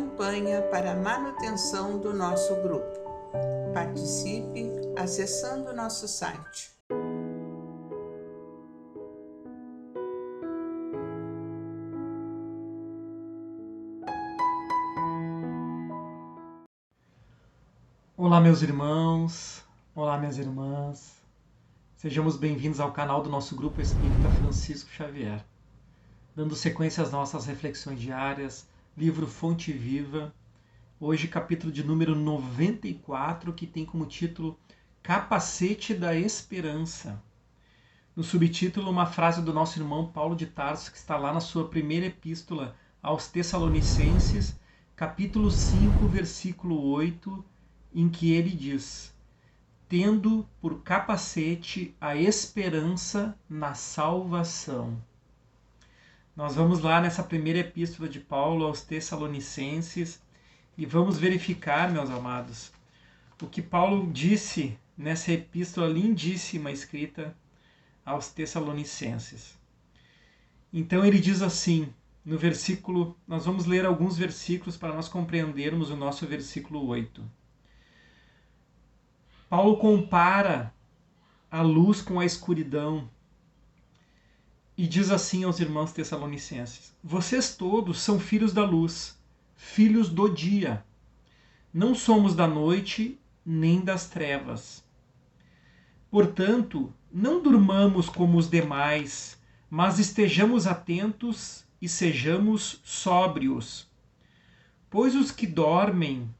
campanha para a manutenção do nosso grupo. Participe acessando nosso site. Olá, meus irmãos, olá, minhas irmãs. Sejamos bem-vindos ao canal do nosso Grupo Espírita Francisco Xavier. Dando sequência às nossas reflexões diárias, livro Fonte Viva, hoje capítulo de número 94, que tem como título Capacete da Esperança. No subtítulo, uma frase do nosso irmão Paulo de Tarso, que está lá na sua primeira epístola aos Tessalonicenses, capítulo 5, versículo 8, em que ele diz: tendo por capacete a esperança na salvação. Nós vamos lá nessa primeira epístola de Paulo aos Tessalonicenses e vamos verificar, meus amados, o que Paulo disse nessa epístola lindíssima escrita aos Tessalonicenses. Então ele diz assim, no versículo, nós vamos ler alguns versículos para nós compreendermos o nosso versículo 8. Paulo compara a luz com a escuridão e diz assim aos irmãos tessalonicenses: vocês todos são filhos da luz, filhos do dia. Não somos da noite nem das trevas. Portanto, não durmamos como os demais, mas estejamos atentos e sejamos sóbrios. Pois os que dormem,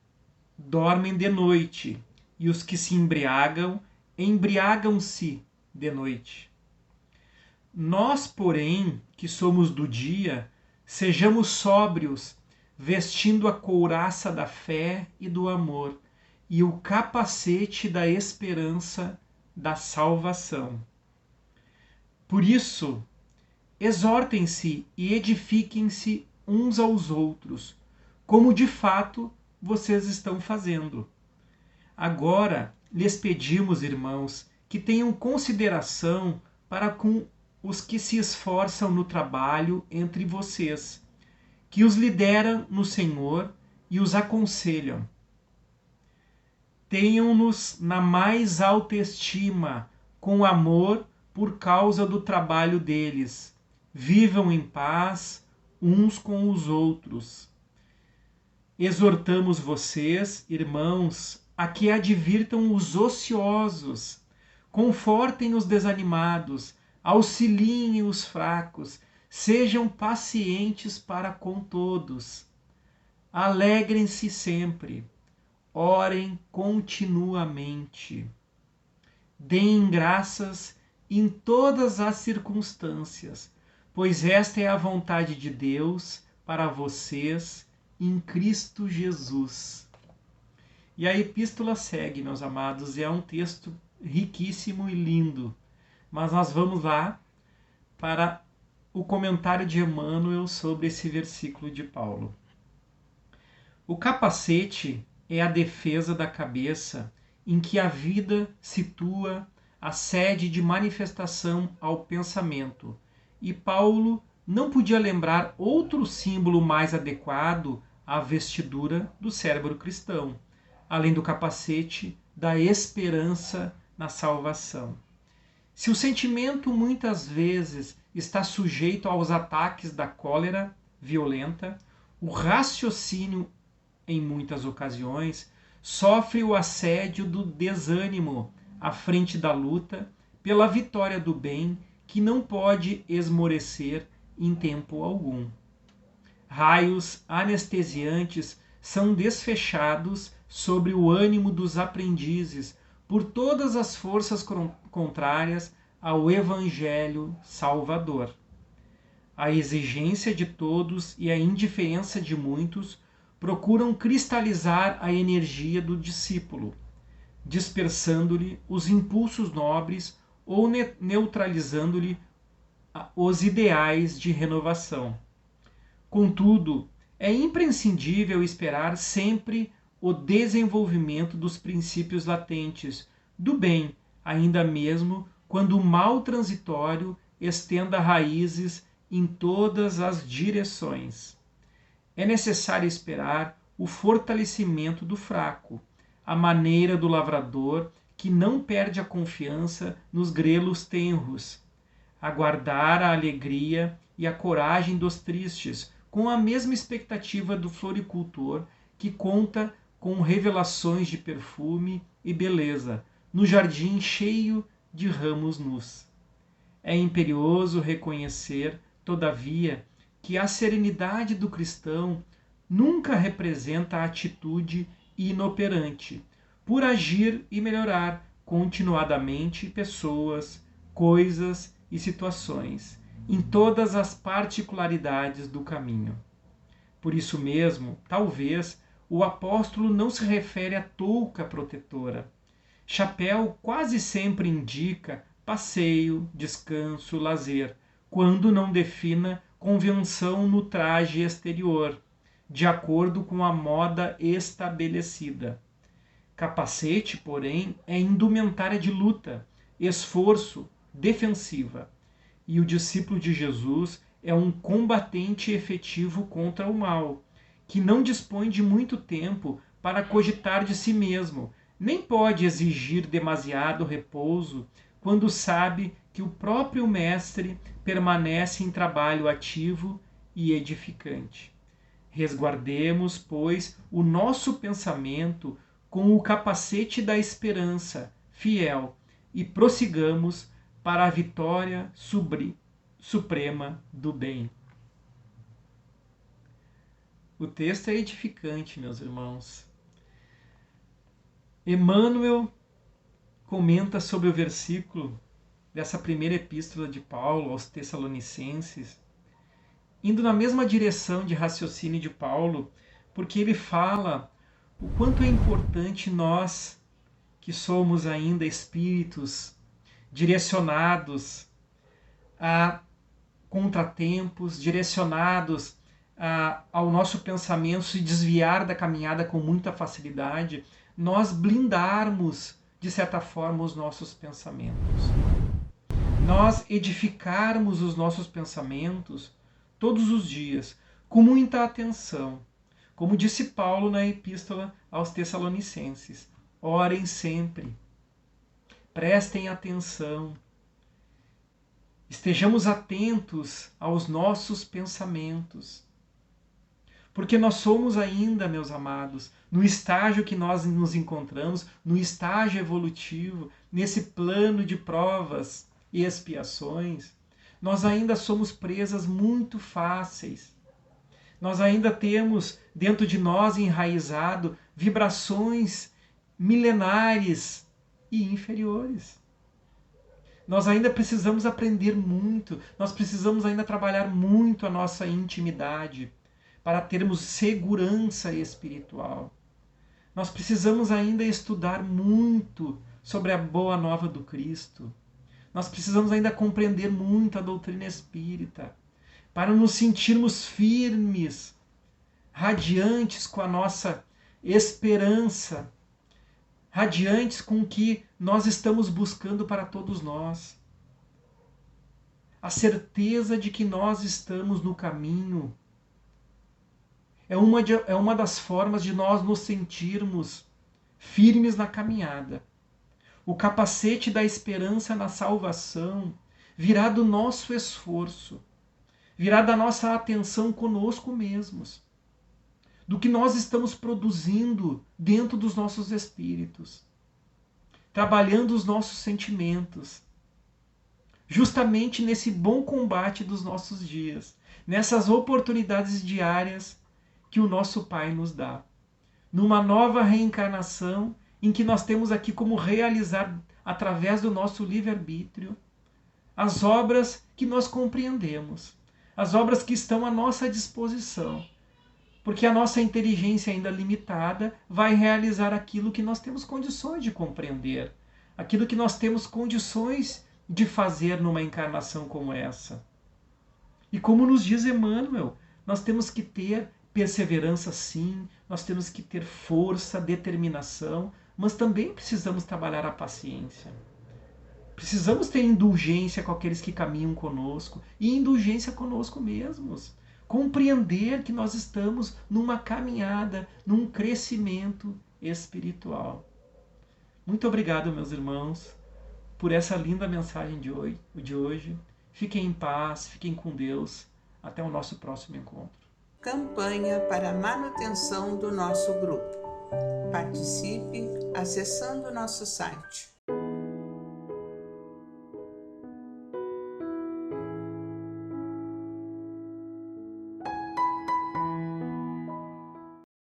dormem de noite, e os que se embriagam, embriagam-se de noite. Nós, porém, que somos do dia, sejamos sóbrios, vestindo a couraça da fé e do amor, e o capacete da esperança da salvação. Por isso, exortem-se e edifiquem-se uns aos outros, como de fato vocês estão fazendo. Agora, lhes pedimos, irmãos, que tenham consideração para com os que se esforçam no trabalho entre vocês, que os lideram no Senhor e os aconselham. Tenham-nos na mais alta estima, com amor por causa do trabalho deles. Vivam em paz uns com os outros. Exortamos vocês, irmãos, a que advirtam os ociosos, confortem os desanimados, auxiliem os fracos, sejam pacientes para com todos. Alegrem-se sempre, orem continuamente. Deem graças em todas as circunstâncias, pois esta é a vontade de Deus para vocês em Cristo Jesus. E a epístola segue, meus amados, e é um texto riquíssimo e lindo. Mas nós vamos lá para o comentário de Emmanuel sobre esse versículo de Paulo. O capacete é a defesa da cabeça em que a vida situa a sede de manifestação ao pensamento. E Paulo não podia lembrar outro símbolo mais adequado à vestidura do cérebro cristão, além do capacete da esperança na salvação. Se o sentimento muitas vezes está sujeito aos ataques da cólera violenta, o raciocínio, em muitas ocasiões, sofre o assédio do desânimo à frente da luta pela vitória do bem que não pode esmorecer em tempo algum. Raios anestesiantes são desfechados sobre o ânimo dos aprendizes por todas as forças contrárias ao Evangelho Salvador. A exigência de todos e a indiferença de muitos procuram cristalizar a energia do discípulo, dispersando-lhe os impulsos nobres ou neutralizando-lhe os ideais de renovação. Contudo, é imprescindível esperar sempre o desenvolvimento dos princípios latentes do bem, ainda mesmo quando o mal transitório estenda raízes em todas as direções. é necessário esperar o fortalecimento do fraco, a maneira do lavrador que não perde a confiança nos grelos tenros, aguardar a alegria e a coragem dos tristes, com a mesma expectativa do floricultor que conta com revelações de perfume e beleza no jardim cheio de ramos nus. É imperioso reconhecer, todavia, que a serenidade do cristão nunca representa a atitude inoperante, por agir e melhorar continuadamente pessoas, coisas e situações, em todas as particularidades do caminho. Por isso mesmo, talvez, o apóstolo não se refere à touca protetora. Chapéu quase sempre indica passeio, descanso, lazer, quando não defina convenção no traje exterior, de acordo com a moda estabelecida. Capacete, porém, é indumentária de luta, esforço, defensiva. E o discípulo de Jesus é um combatente efetivo contra o mal, que não dispõe de muito tempo para cogitar de si mesmo, nem pode exigir demasiado repouso quando sabe que o próprio Mestre permanece em trabalho ativo e edificante. Resguardemos, pois, o nosso pensamento com o capacete da esperança fiel e prossigamos para a vitória suprema do bem. O texto é edificante, meus irmãos. Emmanuel comenta sobre o versículo dessa primeira epístola de Paulo aos Tessalonicenses, indo na mesma direção de raciocínio de Paulo, porque ele fala o quanto é importante nós, que somos ainda espíritos direcionados a contratempos, direcionados ao nosso pensamento se desviar da caminhada com muita facilidade, nós blindarmos, de certa forma, os nossos pensamentos. Nós edificarmos os nossos pensamentos todos os dias, com muita atenção. Como disse Paulo na Epístola aos Tessalonicenses, orem sempre, prestem atenção, estejamos atentos aos nossos pensamentos. Porque nós somos ainda, meus amados, no estágio que nós nos encontramos, no estágio evolutivo, nesse plano de provas e expiações, nós ainda somos presas muito fáceis. Nós ainda temos dentro de nós enraizado vibrações milenares e inferiores. Nós ainda precisamos aprender muito, nós precisamos ainda trabalhar muito a nossa intimidade para termos segurança espiritual. Nós precisamos ainda estudar muito sobre a boa nova do Cristo. Nós precisamos ainda compreender muito a doutrina espírita, para nos sentirmos firmes, radiantes com a nossa esperança, radiantes com o que nós estamos buscando para todos nós. A certeza de que nós estamos no caminho é uma das formas de nós nos sentirmos firmes na caminhada. O capacete da esperança na salvação virá do nosso esforço, virá da nossa atenção conosco mesmos, do que nós estamos produzindo dentro dos nossos espíritos, trabalhando os nossos sentimentos, justamente nesse bom combate dos nossos dias, nessas oportunidades diárias que o nosso Pai nos dá, numa nova reencarnação em que nós temos aqui como realizar, através do nosso livre-arbítrio, as obras que nós compreendemos, as obras que estão à nossa disposição, porque a nossa inteligência ainda limitada vai realizar aquilo que nós temos condições de compreender, aquilo que nós temos condições de fazer numa encarnação como essa. E como nos diz Emmanuel, nós temos que ter perseverança sim, nós temos que ter força, determinação, mas também precisamos trabalhar a paciência. Precisamos ter indulgência com aqueles que caminham conosco e indulgência conosco mesmos, compreender que nós estamos numa caminhada, num crescimento espiritual. Muito obrigado, meus irmãos, por essa linda mensagem de hoje. Fiquem em paz, fiquem com Deus. Até o nosso próximo encontro. Campanha para a manutenção do nosso grupo. Participe acessando nosso site